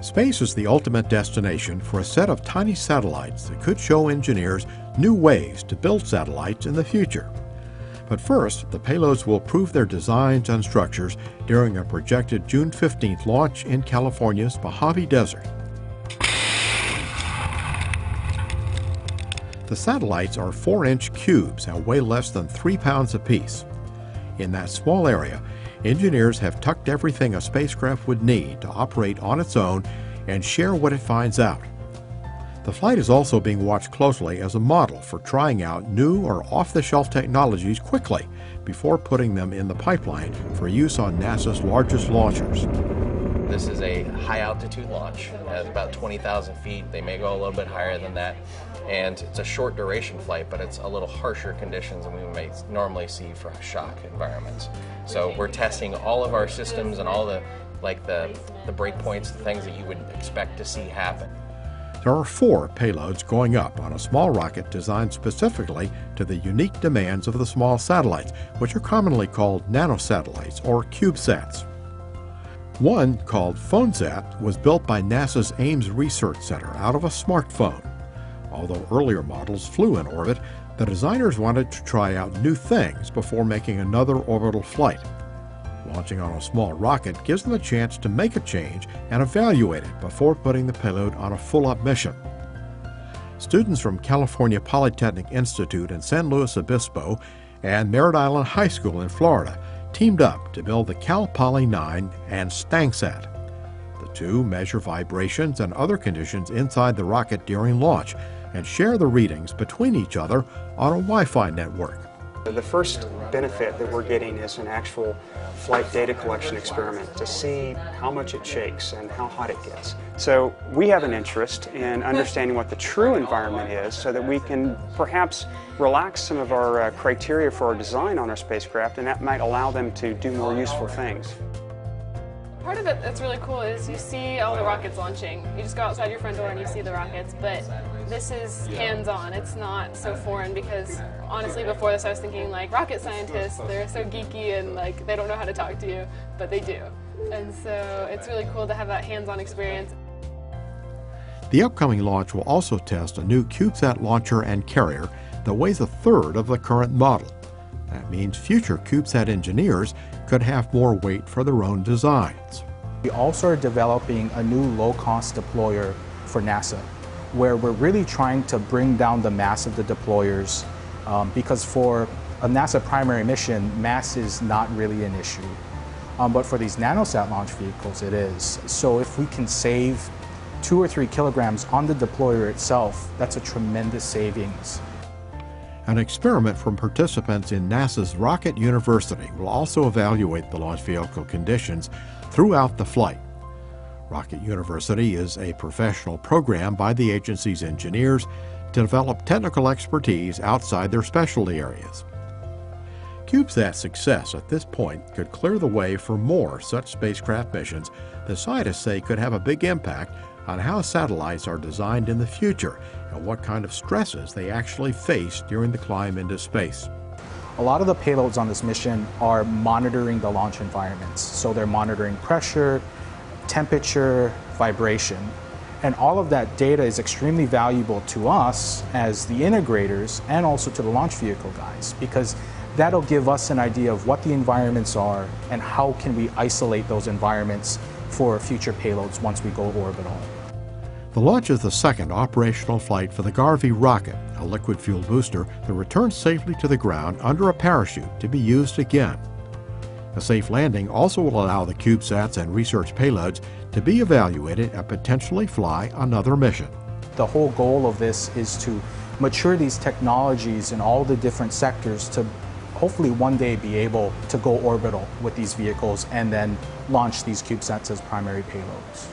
Space is the ultimate destination for a set of tiny satellites that could show engineers new ways to build satellites in the future. But first, the payloads will prove their designs and structures during a projected June 15th launch in California's Mojave Desert. The satellites are 4-inch cubes and weigh less than 3 pounds apiece. In that small area, engineers have tucked everything a spacecraft would need to operate on its own and share what it finds out. The flight is also being watched closely as a model for trying out new or off-the-shelf technologies quickly before putting them in the pipeline for use on NASA's largest launchers. This is a high-altitude launch at about 20,000 feet. They may go a little bit higher than that. And it's a short duration flight, but it's a little harsher conditions than we may normally see for shock environments. So we're testing all of our systems and all the breakpoints, the things that you would expect to see happen. There are 4 payloads going up on a small rocket designed specifically to the unique demands of the small satellites, which are commonly called nanosatellites or CubeSats. One, called PhoneSat, was built by NASA's Ames Research Center out of a smartphone. Although earlier models flew in orbit, the designers wanted to try out new things before making another orbital flight. Launching on a small rocket gives them a chance to make a change and evaluate it before putting the payload on a full-up mission. Students from California Polytechnic Institute in San Luis Obispo and Merritt Island High School in Florida teamed up to build the Cal Poly 9 and StangSat. The two measure vibrations and other conditions inside the rocket during launch and share the readings between each other on a Wi-Fi network. The first benefit that we're getting is an actual flight data collection experiment to see how much it shakes and how hot it gets. So we have an interest in understanding what the true environment is so that we can perhaps relax some of our criteria for our design on our spacecraft, and that might allow them to do more useful things. Part of it that's really cool is you see all the rockets launching. You just go outside your front door and you see the rockets, but this is hands-on. It's not so foreign because honestly before this I was thinking like rocket scientists, they're so geeky and like they don't know how to talk to you, but they do. And so it's really cool to have that hands-on experience. The upcoming launch will also test a new CubeSat launcher and carrier that weighs 1/3 of the current model. That means future CubeSat engineers could have more weight for their own designs. We also are developing a new low-cost deployer for NASA, where we're really trying to bring down the mass of the deployers because for a NASA primary mission, mass is not really an issue. But for these nanosat launch vehicles, it is. So if we can save 2 or 3 kilograms on the deployer itself, that's a tremendous savings. An experiment from participants in NASA's Rocket University will also evaluate the launch vehicle conditions throughout the flight. Rocket University is a professional program by the agency's engineers to develop technical expertise outside their specialty areas. CubeSat's success at this point could clear the way for more such spacecraft missions that scientists say could have a big impact on how satellites are designed in the future and what kind of stresses they actually face during the climb into space. A lot of the payloads on this mission are monitoring the launch environments. So they're monitoring pressure, temperature, vibration. And all of that data is extremely valuable to us as the integrators and also to the launch vehicle guys, because that'll give us an idea of what the environments are and how can we isolate those environments for future payloads once we go orbital. The launch is the second operational flight for the Garvey rocket, a liquid fuel booster that returns safely to the ground under a parachute to be used again. A safe landing also will allow the CubeSats and research payloads to be evaluated and potentially fly another mission. The whole goal of this is to mature these technologies in all the different sectors to hopefully one day be able to go orbital with these vehicles and then launch these CubeSats as primary payloads.